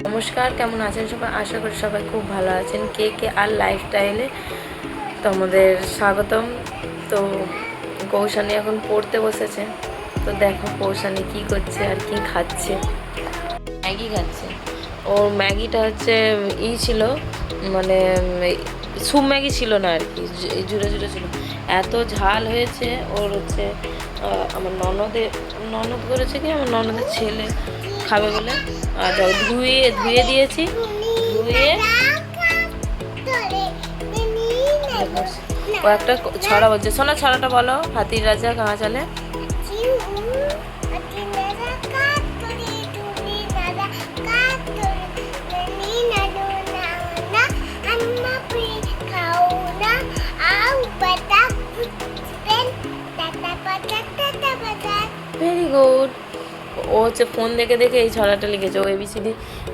নমস্কার, কেমন আছেন সবাই? আশা করি সবাই খুব ভালো আছেন। কে কে আর লাইফস্টাইলে তোমাদের স্বাগতম। তো কৌশানী এখন পড়তে বসেছে। তো দেখো কৌশানী কি করছে আর কি খাচ্ছে। ম্যাগি খাচ্ছে। ওর ম্যাগিটা হচ্ছে ছিল, মানে সুপ ম্যাগি ছিল না আর কি, জুড়ে জুড়ে ছিল। এত ঝাল হয়েছে ওর হচ্ছে আমার ননদ করেছে কি, আমার ননদের ছেলে খাবে বলে। আর ধুয়ে দিয়েছি, ধুয়ে ও একটা ছড়া বলছে। শোনা ছড়াটা বলো। হাতির রাজা কাহা চলে? Very good. ও হচ্ছে ফোন দেখে দেখে এই ছড়াটা লিখেছে। ও এবিসিডি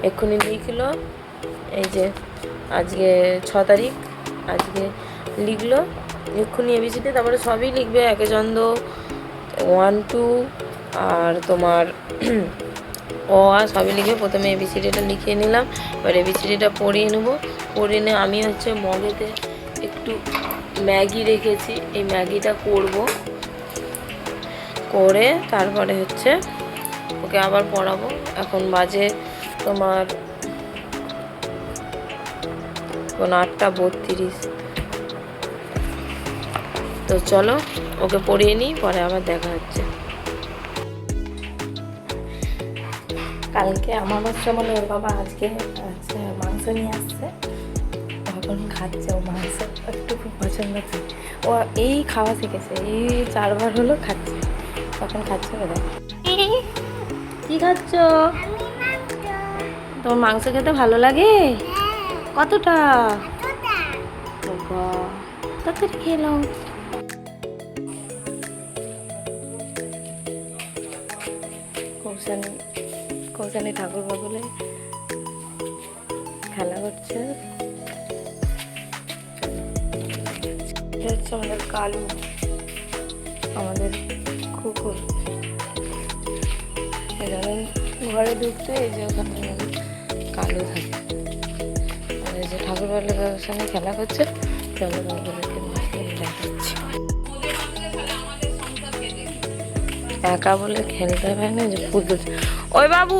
এক্ষুনি লিখলো। এই যে আজকে 6 তারিখ, আজকে লিখলো এক্ষুনি এবিসিডি, তারপরে সবই লিখবে একে চন্দ 1 2 আর তোমার ও আর সবই লিখবে। প্রথমে এবিসিডিটা লিখিয়ে নিলাম, এবার এবিসিডিটা পড়িয়ে নেবো। পড়িয়ে নিয়ে আমি হচ্ছে মগেতে একটু ম্যাগি রেখেছি, এই ম্যাগিটা করব, করে তারপরে হচ্ছে ওকে আবার পড়াবো। এখন বাজে তোমার 8:32। তো চলো ওকে পড়িয়ে নিই, পরে আবার দেখা হচ্ছে। কালকে আমাবস্যা বলে ওর বাবা আজকে মাংস নিয়ে আসছে, এখন খাচ্ছে। ও মাংস একটু খুব পছন্দ করে। ও এই খাওয়া শিখেছে, এই 4 বার হলো খাচ্ছে, তখন খাচ্ছে। বোধ কি খাচ্ছ? তোমার মাংস খেতে ভালো লাগে? কতটা? তাড়াতাড়ি খেলাম। কৌশানী ঠাকুর বাবুলে খেলা করছে। হচ্ছে আমাদের কালু, আমাদের কুকুর। এখানে ঘরে ঢুকতে এই যে ওখানে কালু থাকে। আর এই যে ঠাকুর বাবুলের সঙ্গে খেলা করছে। চলো বাবুলেকে দেখাচ্ছি। একা বলে খেলতে পারে না, যে ফুল তুলছে। ওই বাবু,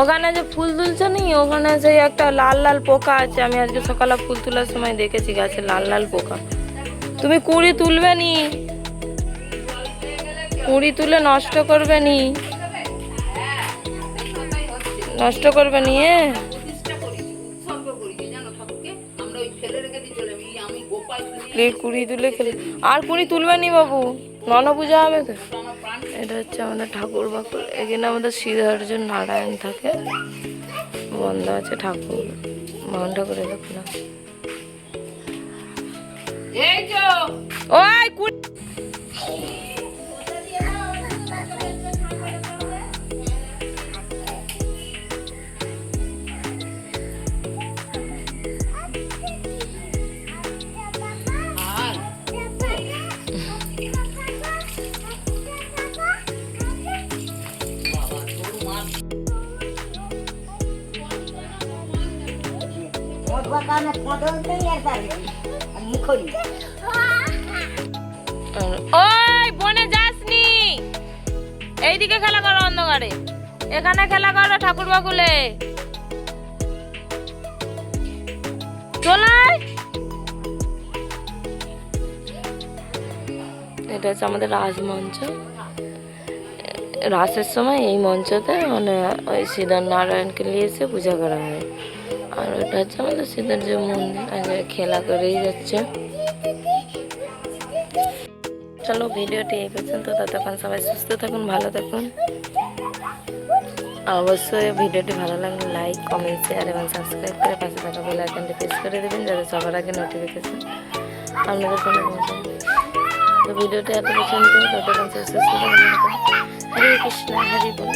ওখানে যে ফুল তুলছে নি, ওখানে সেই একটা লাল লাল পোকা আছে। আমি আজকে সকালে ফুল তোলার সময় দেখেছি গাছে লাল লাল পোকা। তুমি কুড়ি তুলবে নি, কুড়ি তুলে নষ্ট করবে নি, নষ্ট করবে নি। কুড়ি তুলে খেলে আর কুড়ি তুলবে নি বাবু, নন পূজা হবে তো। এটা হচ্ছে আমাদের ঠাকুর বাকুর। এখানে আমাদের শ্রীধর্য নারায়ণ থাকে, বন্ধ আছে ঠাকুর, মোহন ঠাকুরের খোলা। ওই বনে যাসনি, এইদিকে খেলা করো অন্ধকারে, এখানে খেলা করো ঠাকুর বাকুলে। চলাই এটা হচ্ছে আমাদের রাজমঞ্চ। রাসের সময় এই মঞ্চতে মানে ওই শ্রীধর নারায়ণকে নিয়ে এসে পূজা করা হয়। আর ওটা হচ্ছে আমাদের শ্রীধর যে মন্দির, আর খেলা করেই যাচ্ছে। চলো ভিডিওটি এই পর্যন্ত। ততক্ষণ সবাই সুস্থ থাকুন, ভালো থাকুন। অবশ্যই ভিডিওটি ভালো লাগলে লাইক, কমেন্ট, শেয়ার এবং সাবস্ক্রাইব করে পাশে থাকা বেল আইকনটি প্রেস করে দেবেন, যাতে সবার আগে নোটিফিকেশন আপনাদের ফোনে পৌঁছায়। তো ভিডিওটি এত পর্যন্ত। ততক্ষণ সুস্থ থাকুন। হরে কৃষ্ণ, হরে বল।